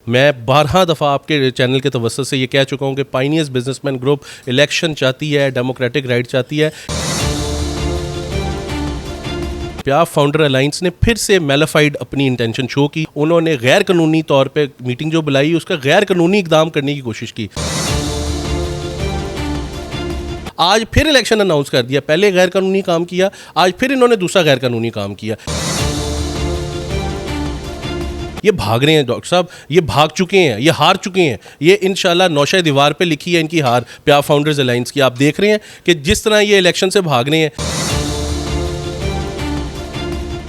मैं 12 दफ़ा आपके चैनल के तवज्जुह से ये कह चुका हूँ कि पायनियर्स बिजनेसमैन ग्रुप इलेक्शन चाहती है, डेमोक्रेटिक राइट चाहती है। प्याफ फाउंडर अलायंस ने फिर से मैलिफाइड अपनी इंटेंशन शो की। उन्होंने गैर कानूनी तौर पे मीटिंग जो बुलाई उसका गैर कानूनी इकदाम करने की कोशिश की। आज फिर इलेक्शन अनाउंस कर दिया, पहले गैर कानूनी काम किया, आज फिर इन्होंने दूसरा गैर कानूनी काम किया। ये भाग रहे हैं डॉक्टर साहब, ये भाग चुके हैं, ये हार चुके हैं। ये इंशाल्लाह नौशा दीवार पे लिखी है इनकी हार प्याफ फाउंडर्स अलायंस की। आप देख रहे हैं कि जिस तरह ये इलेक्शन से भाग रहे हैं।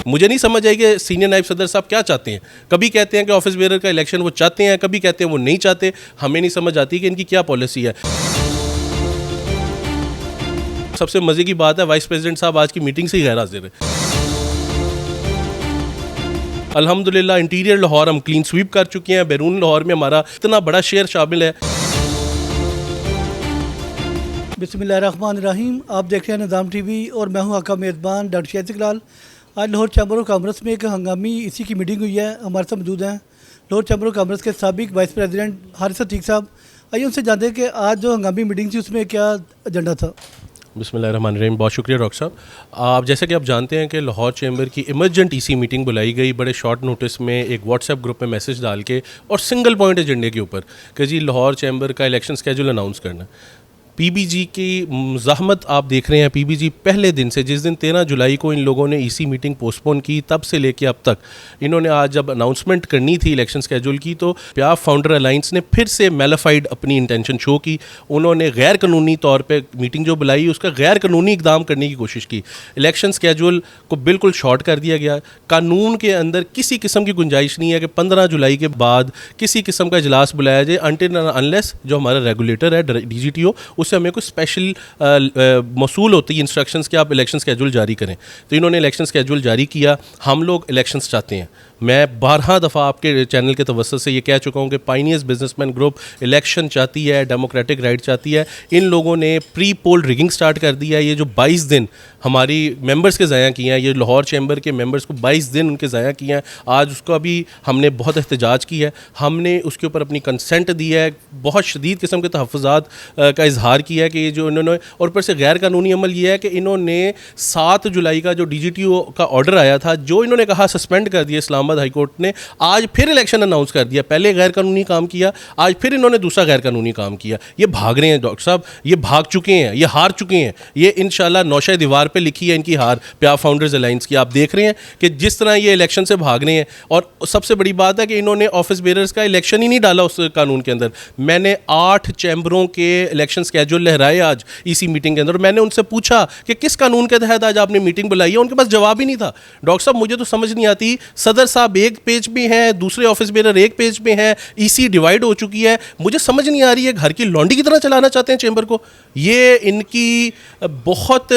मुझे नहीं समझ आई कि सीनियर नायब सदर साहब क्या चाहते हैं। कभी कहते हैं कि ऑफिस बेरर का इलेक्शन वो चाहते हैं, कभी कहते हैं वो नहीं चाहते। हमें नहीं समझ आती कि इनकी क्या पॉलिसी है। सबसे मज़े की बात है, वाइस प्रेसिडेंट साहब आज की मीटिंग से ही गैर हाजिर है। अल्हम्दुलिल्लाह इंटीरियर लाहौर हम क्लीन स्वीप कर चुके हैं। बैरून लाहौर में हमारा इतना बड़ा शेयर शामिल है। बिस्मिल्लाहिर्रहमानिर्रहीम। आप देख रहे हैं निज़ाम टीवी और मैं हूं आपका मेज़बान डॉक्टर शहज़ इकलाल। आज लाहौर चैम्बर ऑफ कॉमर्स में एक हंगामी इसी की मीटिंग हुई है। हमारे साथ मौजूद हैं लाहौर चैम्बर ऑफ कॉमर्स के साबिक वाइस प्रेसिडेंट हारिस अतीक साहब। आइए उनसे जानते हैं कि आज जो हंगामी मीटिंग थी उसमें क्या एजेंडा था। बिस्मिल्लाहिर्रहमानिर्रहीम। बहुत शुक्रिया डॉक्टर साहब। आप जैसे कि आप जानते हैं कि लाहौर चैम्बर की इमरजेंट ईसी मीटिंग बुलाई गई बड़े शॉर्ट नोटिस में, एक व्हाट्सएप ग्रुप में मैसेज डाल के और सिंगल पॉइंट एजेंडे के ऊपर कि जी लाहौर चैम्बर का इलेक्शन स्केड्यूल अनाउंस करना। पीबीजी की ज़हमत आप देख रहे हैं। पीबीजी पहले दिन से, जिस दिन 13 जुलाई को इन लोगों ने ईसी मीटिंग पोस्टपोन की, तब से लेके अब तक इन्होंने आज जब अनाउंसमेंट करनी थी इलेक्शन स्केड्यूल की, तो प्याफ फाउंडर अलायंस ने फिर से मैलिफाइड अपनी इंटेंशन शो की। उन्होंने गैर कानूनी तौर पे मीटिंग जो बुलाई उसका गैर कानूनी इकदाम करने की कोशिश की। इलेक्शन स्केड्यूल को बिल्कुल शॉर्ट कर दिया गया। कानून के अंदर किसी किस्म की गुंजाइश नहीं है कि 15 जुलाई के बाद किसी किस्म का इजलास बुलाया जाए अनटिल अनलेस जो हमारा रेगुलेटर है DGTO उससे हमें कोई स्पेशल मसूल होती है इंस्ट्रक्शंस कि आप इलेक्शन स्केड्यूल जारी करें। तो इन्होंने इलेक्शन स्केड्यूल जारी किया। हम लोग इलेक्शंस चाहते हैं। मैं 12 दफ़ा आपके चैनल के तवज्जुह से ये कह चुका हूँ कि पायनियर्स बिजनेसमैन ग्रुप इलेक्शन चाहती है, डेमोक्रेटिक राइट चाहती है। इन लोगों ने प्री पोल रिगिंग स्टार्ट कर दिया है। ये जो 22 दिन हमारी मेंबर्स के ज़ाया किए हैं, ये लाहौर चैम्बर के मेंबर्स को 22 दिन उनके ज़ाया किए हैं। आज उसका भी हमने बहुत एहतजाज किया है। हमने उसके ऊपर अपनी कंसेंट दी है, बहुत शदीद किस्म के तहफ़्फ़ुज़ात का इजहार किया है कि ये जो इन्होंने, और ऊपर से गैर कानूनी अमल ये है कि इन्होंने 7 जुलाई का जो DGTO का ऑर्डर आया था, जो इन्होंने कहा सस्पेंड कर दिया इस्लामाबाद हाई कोर्ट ने, आज फिर इलेक्शन अनाउंस कर दिया। पहले गैर कानूनी काम किया, आज फिर इन्होंने दूसरा गैर कानूनी काम किया। ये भाग रहे हैं डॉक्टर साहब, ये भाग चुके हैं, ये हार चुके हैं। ये इंशाल्लाह नौशा दीवार पे लिखी है इनकी हार प्याफ फाउंडर्स अलायंस की। आप देख रहे हैं कि जिस तरह ये इलेक्शन से भाग रहे हैं। और सबसे बड़ी बात है कि इन्होंने ऑफिस बेरर्स का इलेक्शन ही नहीं डाला उस कानून के अंदर। मैंने 8 चैम्बरों के इलेक्शन स्केड्यूल लहराए आज इसी मीटिंग के अंदर। मैंने उनसे पूछा कि किस कानून के तहत आज आपने मीटिंग बुलाई है, उनके पास जवाब ही नहीं था। डॉक्टर साहब मुझे तो समझ नहीं आती, सदर साहब एक पेज पे हैं, दूसरे ऑफिस बेरर एक पेज पे हैं, ईसी डिवाइड हो चुकी है। मुझे समझ नहीं आ रही है, घर की लौंडी की तरह चलाना चाहते हैं चैम्बर को। ये इनकी बहुत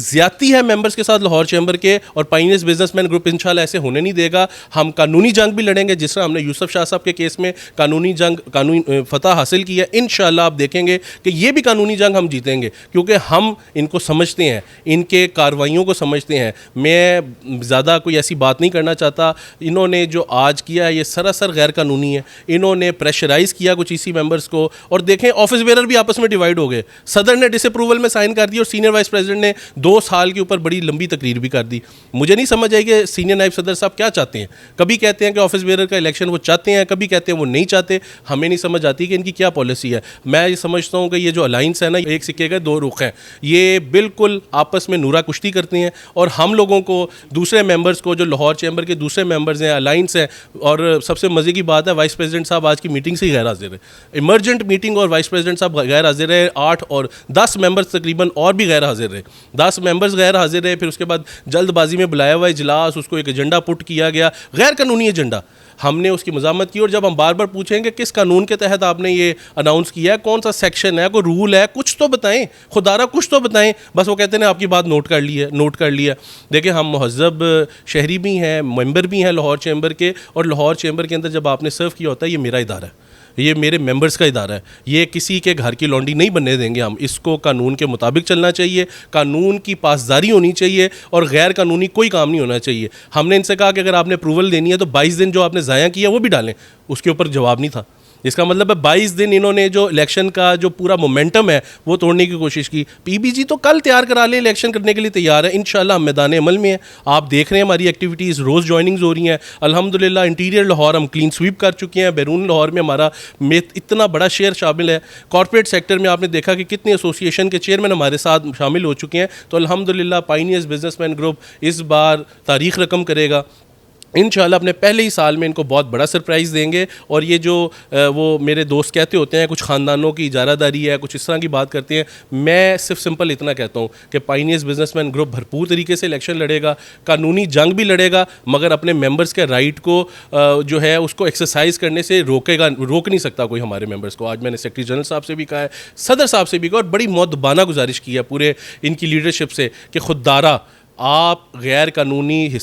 ज्यादती है मेंबर्स के साथ लाहौर चैम्बर के। और पायनियर्स बिजनेसमैन ग्रुप इंशाल्लाह ऐसे होने नहीं देगा। हम कानूनी जंग भी लड़ेंगे, जिस तरह हमने यूसुफ शाह साहब के केस में कानूनी जंग, कानूनी फतह हासिल की है। इंशाल्लाह आप देखेंगे कि ये भी कानूनी जंग हम जीतेंगे, क्योंकि हम इनको समझते हैं, इनके कार्रवाइयों को समझते हैं। मैं ज़्यादा कोई ऐसी बात नहीं करना चाहता। इन्होंने जो आज किया है ये सरासर गैर कानूनी है। इन्होंने प्रेशराइज किया कुछ ईसी मेंबर्स को, और देखें ऑफिस बेरर भी आपस में डिवाइड हो गए। सदर ने डिसअप्रूवल में साइन कर दी और सीनियर वाइस प्रेसिडेंट ने 2 साल के ऊपर बड़ी लंबी तकरीर भी कर दी। मुझे नहीं समझ आई कि सीनियर नायब सदर साहब क्या चाहते हैं। कभी कहते हैं कि ऑफिस बेरर का इलेक्शन वो चाहते हैं, कभी कहते हैं वो नहीं चाहते। हमें नहीं समझ आती कि इनकी क्या पॉलिसी है। मैं ये समझता हूँ कि ये जो अलायंस है ना, एक सिक्के के 2 रुख हैं। ये बिल्कुल आपस में नूरा कुश्ती करते हैं। और हम लोगों को, दूसरे मेंबर्स को, जो लाहौर चैम्बर के दूसरे मेंबर्स हैं, अलायंस है। और सबसे मज़े की बात है, वाइस प्रेसिडेंट साहब आज की मीटिंग से ही गैर हाजिर है। इमरजेंट मीटिंग और वाइस प्रेसिडेंट साहब गैर हाजिर है। 8 और 10 मेंबर्स तकरीबन और भी गैर हाजिर रहे। 10 मेंबर्स गैर हाजिर रहे। फिर उसके बाद जल्दबाजी में बुलाया हुआ इजलास, उसको एक एजेंडा पुट किया गया, गैर कानूनी एजेंडा। हमने उसकी मज़ामत की। और जब हम बार बार पूछेंगे किस कानून के तहत आपने ये अनाउंस किया है, कौन सा सेक्शन है, कोई रूल है, कुछ तो बताएं, खुदारा कुछ तो बताएं। बस वो कहते हैं आपकी बात नोट कर ली है, नोट कर लिया। देखिए हम महज़ब शहरी भी हैं, मेंबर भी हैं लाहौर चैम्बर के। और लाहौर चैम्बर के अंदर जब आपने सर्व किया होता है, ये मेरा इदारा है। ये मेरे मेंबर्स का इदारा है, ये किसी के घर की लौंडी नहीं बनने देंगे हम। इसको कानून के मुताबिक चलना चाहिए, कानून की पासदारी होनी चाहिए और गैर कानूनी कोई काम नहीं होना चाहिए। हमने इनसे कहा कि अगर आपने अप्रूवल देनी है तो 22 दिन जो आपने ज़ाया किया वो भी डालें, उसके ऊपर जवाब नहीं था। इसका मतलब है 22 दिन इन्होंने जो इलेक्शन का जो पूरा मोमेंटम है वो तोड़ने की कोशिश की। पीबीजी तो कल तैयार करा ले, इलेक्शन करने के लिए तैयार है, इंशाल्लाह हम मैदान अमल में है। आप देख रहे हैं हमारी एक्टिविटीज़, रोज़ ज्वाइनिंग्स हो रही हैं अल्हम्दुलिल्लाह। इंटीरियर लाहौर हम क्लीन स्वीप कर चुके हैं, बैरून लाहौर में हमारा में इतना बड़ा शेयर शामिल है। कॉर्पोरेट सेक्टर में आपने देखा कि कितने एसोसिएशन के चेयरमैन हमारे साथ शामिल हो चुके हैं। तो अल्हम्दुलिल्लाह पाइनियर्स बिजनेसमैन ग्रुप इस बार तारीख रकम करेगा। इंशाल्लाह अपने पहले ही साल में इनको बहुत बड़ा सरप्राइज़ देंगे। और ये जो वो मेरे दोस्त कहते होते हैं कुछ ख़ानदानों की इजारादारी है, कुछ इस तरह की बात करते हैं, मैं सिर्फ सिंपल इतना कहता हूँ कि पाइनियर्स बिजनेसमैन ग्रुप भरपूर तरीके से इलेक्शन लड़ेगा, कानूनी जंग भी लड़ेगा, मगर अपने मेंबर्स के राइट को जो है उसको एक्सरसाइज करने से रोक नहीं सकता कोई हमारे मेंबर्स को। आज मैंने सेक्रेटरी जनरल साहब से भी कहा है, सदर साहब से भी कहा, और बड़ी मुअद्दबाना गुजारिश की है पूरे इनकी लीडरशिप से कि खुददारा आप गैर कानूनी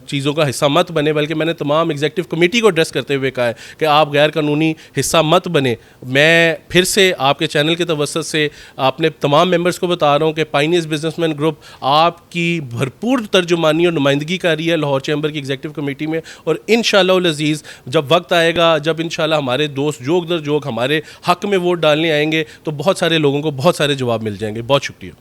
चीज़ों का हिस्सा मत बने। बल्कि मैंने तमाम एग्जीक्यूटिव कमेटी को एड्रेस करते हुए कहा है कि आप गैर कानूनी हिस्सा मत बने। मैं फिर से आपके चैनल के तवज्जुह से आपने तमाम मेंबर्स को बता रहा हूँ कि पाइनियर्स बिजनेसमैन ग्रुप आपकी भरपूर तर्जुमानी और नुमाइंदगी कर रही है लाहौर चैम्बर की एग्जीक्यूटिव कमेटी में। और इंशाअल्लाह अज़ीज़ जब वक्त आएगा, जब इंशाअल्लाह हमारे दोस्त जोग दर जोग हमारे हक़ में वोट डालने आएंगे तो बहुत सारे लोगों को बहुत सारे जवाब मिल जाएंगे। बहुत शुक्रिया।